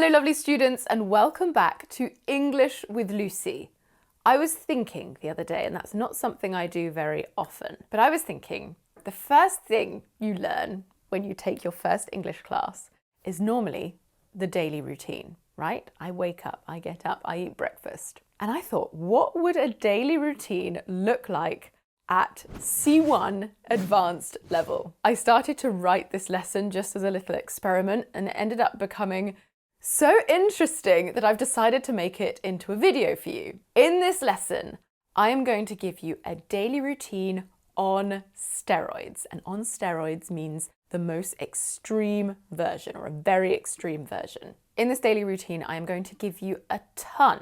Hello lovely students and welcome back to English with Lucy. I was thinking the other day, and that's not something I do very often, but I was thinking the first thing you learn when you take your first English class is normally the daily routine, right? I wake up, I get up, I eat breakfast. And I thought, what would a daily routine look like at C1 advanced level? I started to write this lesson just as a little experiment, and it ended up becoming so interesting that I've decided to make it into a video for you. In this lesson, I am going to give you a daily routine on steroids. And on steroids means the most extreme version, or a very extreme version. In this daily routine, I am going to give you a ton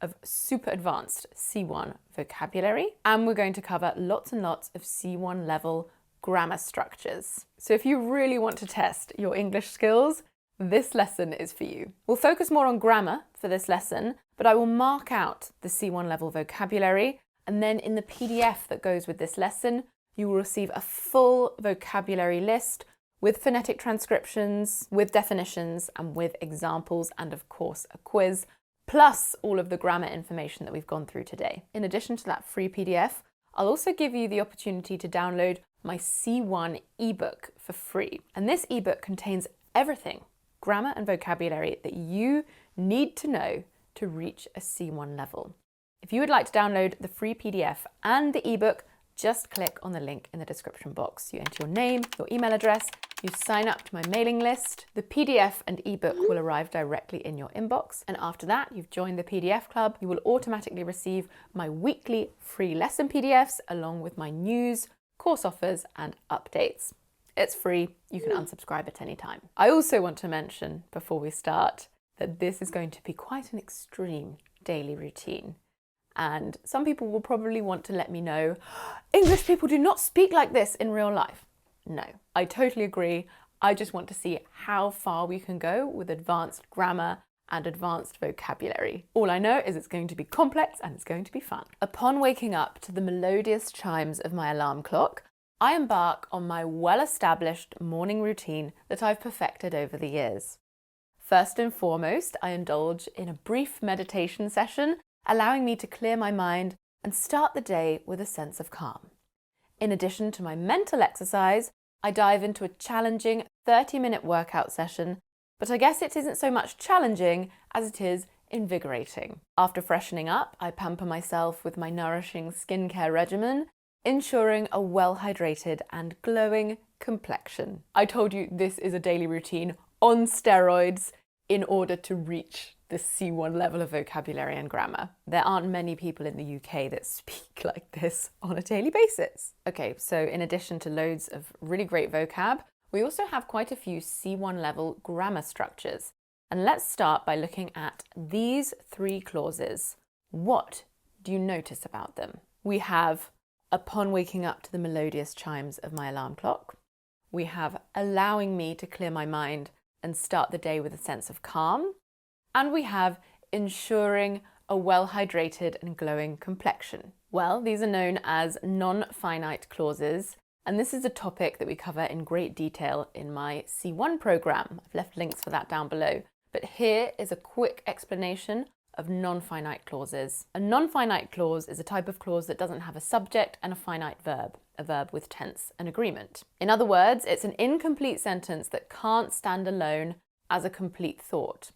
of super advanced C1 vocabulary, and we're going to cover lots and lots of C1 level grammar structures. So if you really want to test your English skills, this lesson is for you. We'll focus more on grammar for this lesson, but I will mark out the C1 level vocabulary, and then in the PDF that goes with this lesson, you will receive a full vocabulary list with phonetic transcriptions, with definitions, and with examples, and of course a quiz, plus all of the grammar information that we've gone through today. In addition to that free PDF, I'll also give you the opportunity to download my C1 Ebook for free. And this ebook contains everything, grammar and vocabulary, that you need to know to reach a C1 level. If you would like to download the free PDF and the ebook, just click on the link in the description box. You enter your name, your email address, you sign up to my mailing list. The PDF and ebook will arrive directly in your inbox. And after that, you've joined the PDF club. You will automatically receive my weekly free lesson PDFs along with my news, course offers, and updates. It's free. You can unsubscribe at any time. I also want to mention before we start that this is going to be quite an extreme daily routine. And some people will probably want to let me know, English people do not speak like this in real life. No, I totally agree. I just want to see how far we can go with advanced grammar and advanced vocabulary. All I know is it's going to be complex and it's going to be fun. Upon waking up to the melodious chimes of my alarm clock, I embark on my well-established morning routine that I've perfected over the years. First and foremost, I indulge in a brief meditation session, allowing me to clear my mind and start the day with a sense of calm. In addition to my mental exercise, I dive into a challenging 30-minute workout session, but I guess it isn't so much challenging as it is invigorating. After freshening up, I pamper myself with my nourishing skincare regimen, ensuring a well-hydrated and glowing complexion. I told you this is a daily routine on steroids in order to reach the C1 level of vocabulary and grammar. There aren't many people in the UK that speak like this on a daily basis. Okay, so in addition to loads of really great vocab, we also have quite a few C1 level grammar structures. And let's start by looking at these three clauses. What do you notice about them? We have upon waking up to the melodious chimes of my alarm clock. We have allowing me to clear my mind and start the day with a sense of calm. And we have ensuring a well-hydrated and glowing complexion. Well, these are known as non-finite clauses, and this is a topic that we cover in great detail in my C1 program. I've left links for that down below. But here is a quick explanation of non-finite clauses. A non-finite clause is a type of clause that doesn't have a subject and a finite verb, a verb with tense and agreement. In other words, it's an incomplete sentence that can't stand alone as a complete thought.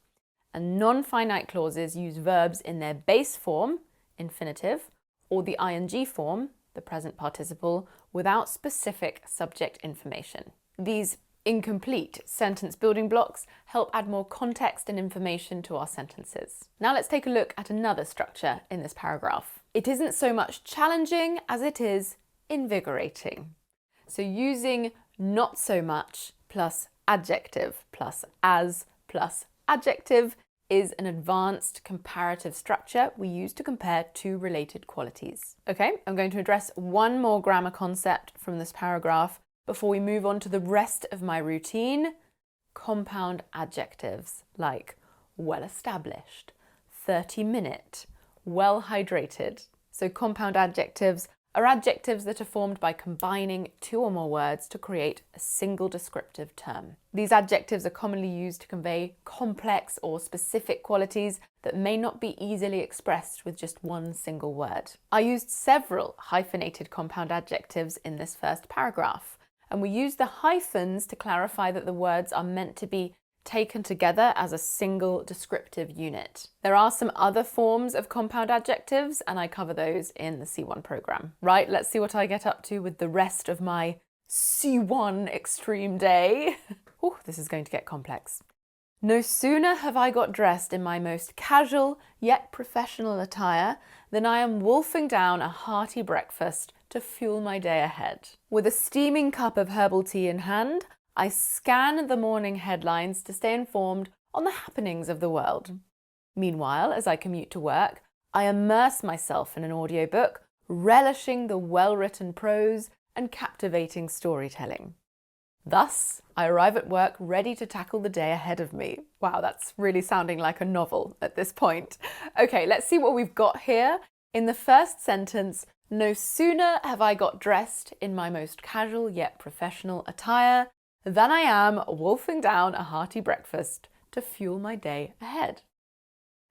And non-finite clauses use verbs in their base form, infinitive, or the ing form, the present participle, without specific subject information. These incomplete sentence building blocks help add more context and information to our sentences. Now let's take a look at another structure in this paragraph. It isn't so much challenging as it is invigorating. So using not so much plus adjective plus as plus adjective is an advanced comparative structure we use to compare two related qualities. Okay, I'm going to address one more grammar concept from this paragraph before we move on to the rest of my routine. Compound adjectives like well-established, 30-minute, well-hydrated. So compound adjectives are adjectives that are formed by combining two or more words to create a single descriptive term. These adjectives are commonly used to convey complex or specific qualities that may not be easily expressed with just one single word. I used several hyphenated compound adjectives in this first paragraph, and we used the hyphens to clarify that the words are meant to be taken together as a single descriptive unit. There are some other forms of compound adjectives, and I cover those in the C1 program. Right, let's see what I get up to with the rest of my C1 extreme day. Ooh, this is going to get complex. No sooner have I got dressed in my most casual yet professional attire than I am wolfing down a hearty breakfast to fuel my day ahead. With a steaming cup of herbal tea in hand, I scan the morning headlines to stay informed on the happenings of the world. Meanwhile, as I commute to work, I immerse myself in an audiobook, relishing the well-written prose and captivating storytelling. Thus, I arrive at work ready to tackle the day ahead of me. Wow, that's really sounding like a novel at this point. Okay, let's see what we've got here. In the first sentence, no sooner have I got dressed in my most casual yet professional attire than I am wolfing down a hearty breakfast to fuel my day ahead.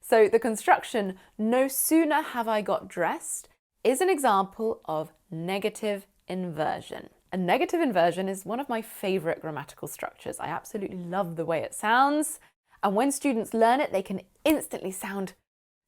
So the construction, no sooner have I got dressed, is an example of negative inversion. A negative inversion is one of my favourite grammatical structures. I absolutely love the way it sounds. And when students learn it, they can instantly sound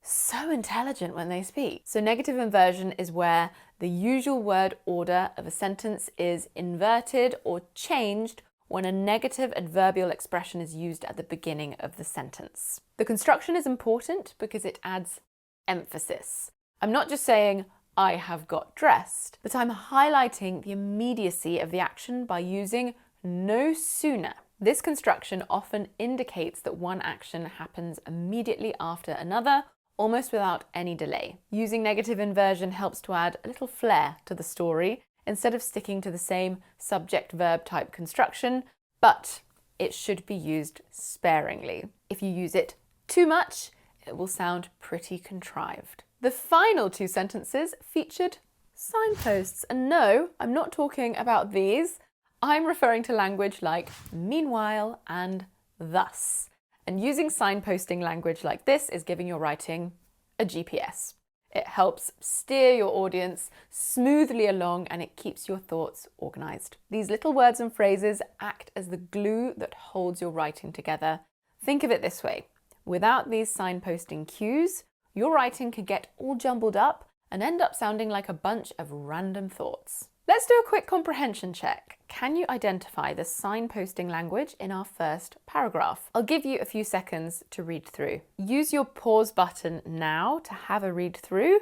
so intelligent when they speak. So negative inversion is where the usual word order of a sentence is inverted or changed when a negative adverbial expression is used at the beginning of the sentence. The construction is important because it adds emphasis. I'm not just saying, I have got dressed, but I'm highlighting the immediacy of the action by using no sooner. This construction often indicates that one action happens immediately after another, almost without any delay. Using negative inversion helps to add a little flair to the story, instead of sticking to the same subject-verb type construction, but it should be used sparingly. If you use it too much, it will sound pretty contrived. The final two sentences featured signposts, and no, I'm not talking about these. I'm referring to language like meanwhile and thus. And using signposting language like this is giving your writing a GPS. It helps steer your audience smoothly along and it keeps your thoughts organised. These little words and phrases act as the glue that holds your writing together. Think of it this way. Without these signposting cues, your writing could get all jumbled up and end up sounding like a bunch of random thoughts. Let's do a quick comprehension check. Can you identify the signposting language in our first paragraph? I'll give you a few seconds to read through. Use your pause button now to have a read through.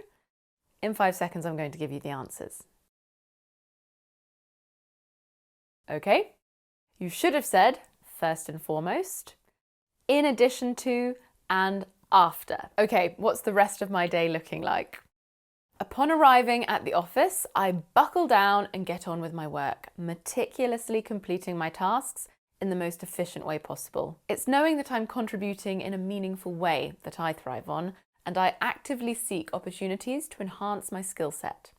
In 5 seconds, I'm going to give you the answers. Okay, you should have said first and foremost, in addition to, and after. Okay, what's the rest of my day looking like? Upon arriving at the office, I buckle down and get on with my work, meticulously completing my tasks in the most efficient way possible. It's knowing that I'm contributing in a meaningful way that I thrive on, and I actively seek opportunities to enhance my skill set.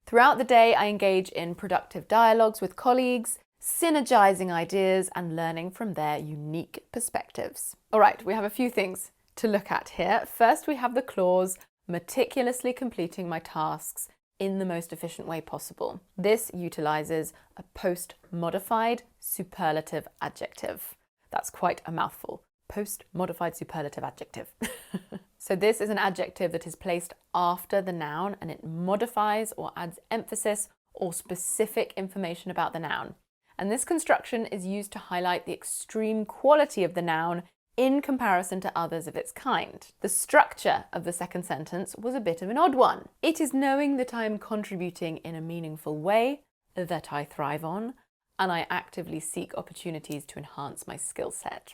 Throughout the day, I engage in productive dialogues with colleagues, synergizing ideas and learning from their unique perspectives. All right, we have a few things to look at here. First, we have the clause, meticulously completing my tasks in the most efficient way possible. This utilizes a post-modified superlative adjective. That's quite a mouthful. Post-modified superlative adjective. So this is an adjective that is placed after the noun and it modifies or adds emphasis or specific information about the noun. And this construction is used to highlight the extreme quality of the noun in comparison to others of its kind. The structure of the second sentence was a bit of an odd one. It is knowing that I am contributing in a meaningful way that I thrive on, and I actively seek opportunities to enhance my skill set.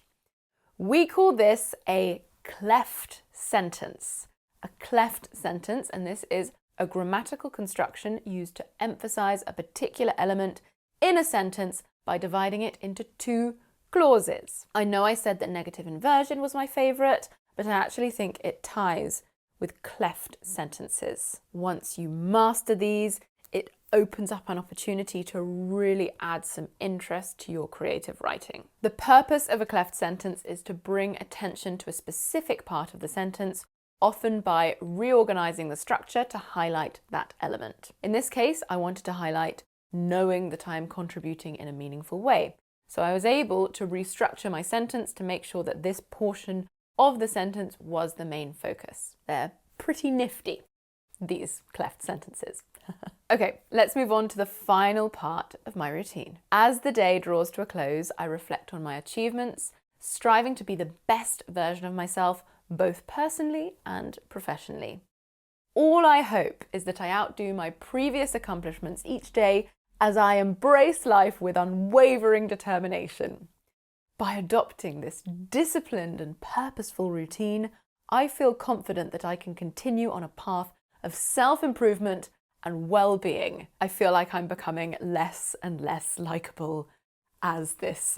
We call this a cleft sentence. A cleft sentence, and this is a grammatical construction used to emphasize a particular element in a sentence by dividing it into two clauses. I know I said that negative inversion was my favourite, but I actually think it ties with cleft sentences. Once you master these, It opens up an opportunity to really add some interest to your creative writing. The purpose of a cleft sentence is to bring attention to a specific part of the sentence, often by reorganizing the structure to highlight that element. In this case, I wanted to highlight knowing that I am contributing in a meaningful way. So I was able to restructure my sentence to make sure that this portion of the sentence was the main focus. They're pretty nifty, these cleft sentences. Okay, let's move on to the final part of my routine. As the day draws to a close, I reflect on my achievements, striving to be the best version of myself, both personally and professionally. All I hope is that I outdo my previous accomplishments each day as I embrace life with unwavering determination. By adopting this disciplined and purposeful routine, I feel confident that I can continue on a path of self-improvement and well-being. I feel like I'm becoming less and less likable as this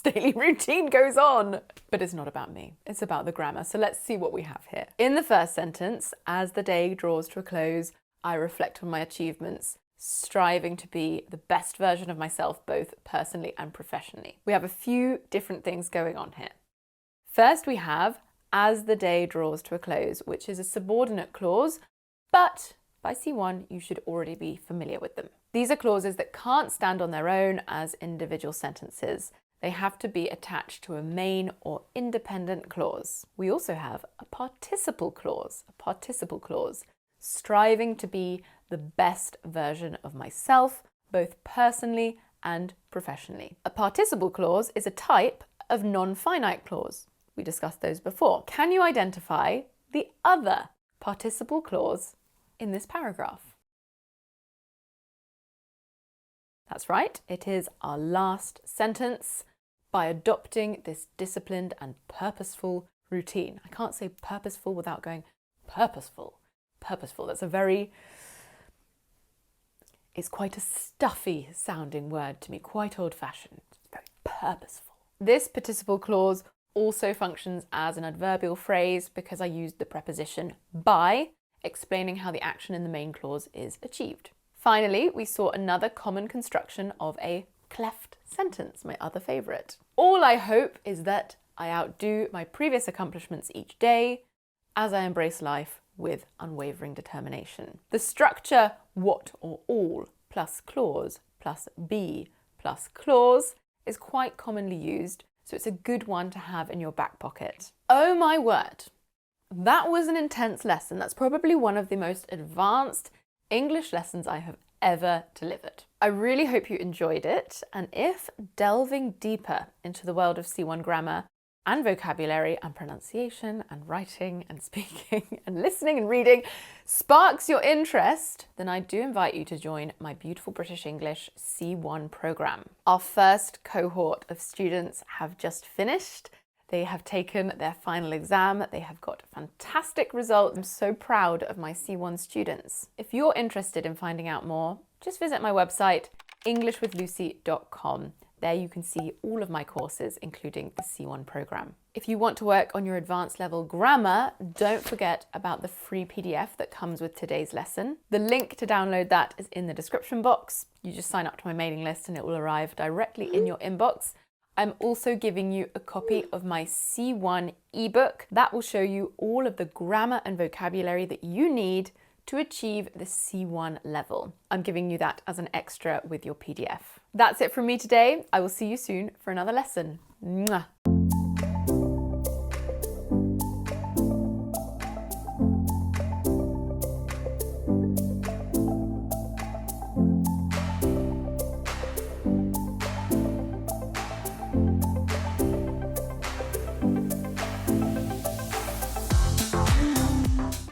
daily routine goes on. But it's not about me, it's about the grammar. So let's see what we have here. In the first sentence, as the day draws to a close, I reflect on my achievements, striving to be the best version of myself, both personally and professionally. We have a few different things going on here. First, we have as the day draws to a close, which is a subordinate clause, but by C1, you should already be familiar with them. These are clauses that can't stand on their own as individual sentences. They have to be attached to a main or independent clause. We also have a participle clause, striving to be the best version of myself, both personally and professionally. A participle clause is a type of non-finite clause. We discussed those before. Can you identify the other participle clause in this paragraph? That's right, it is our last sentence. By adopting this disciplined and purposeful routine. I can't say purposeful without going purposeful. Purposeful, it's quite a stuffy sounding word to me, quite old-fashioned, very purposeful. This participle clause also functions as an adverbial phrase because I used the preposition by, explaining how the action in the main clause is achieved. Finally, we saw another common construction of a cleft sentence, my other favourite. All I hope is that I outdo my previous accomplishments each day as I embrace life with unwavering determination. The structure what or all plus clause plus be plus clause is quite commonly used, so it's a good one to have in your back pocket. Oh my word, that was an intense lesson. That's probably one of the most advanced English lessons I have ever delivered. I really hope you enjoyed it, and if delving deeper into the world of C1 grammar and vocabulary and pronunciation and writing and speaking and listening and reading sparks your interest, then I do invite you to join my Beautiful British English C1 program. Our first cohort of students have just finished. They have taken their final exam. They have got fantastic results. I'm so proud of my C1 students. If you're interested in finding out more, just visit my website, englishwithlucy.com. There you can see all of my courses, including the C1 program. If you want to work on your advanced level grammar, don't forget about the free PDF that comes with today's lesson. The link to download that is in the description box. You just sign up to my mailing list and it will arrive directly in your inbox. I'm also giving you a copy of my C1 ebook. That will show you all of the grammar and vocabulary that you need to achieve the C1 level. I'm giving you that as an extra with your PDF. That's it from me today. I will see you soon for another lesson. Mwah.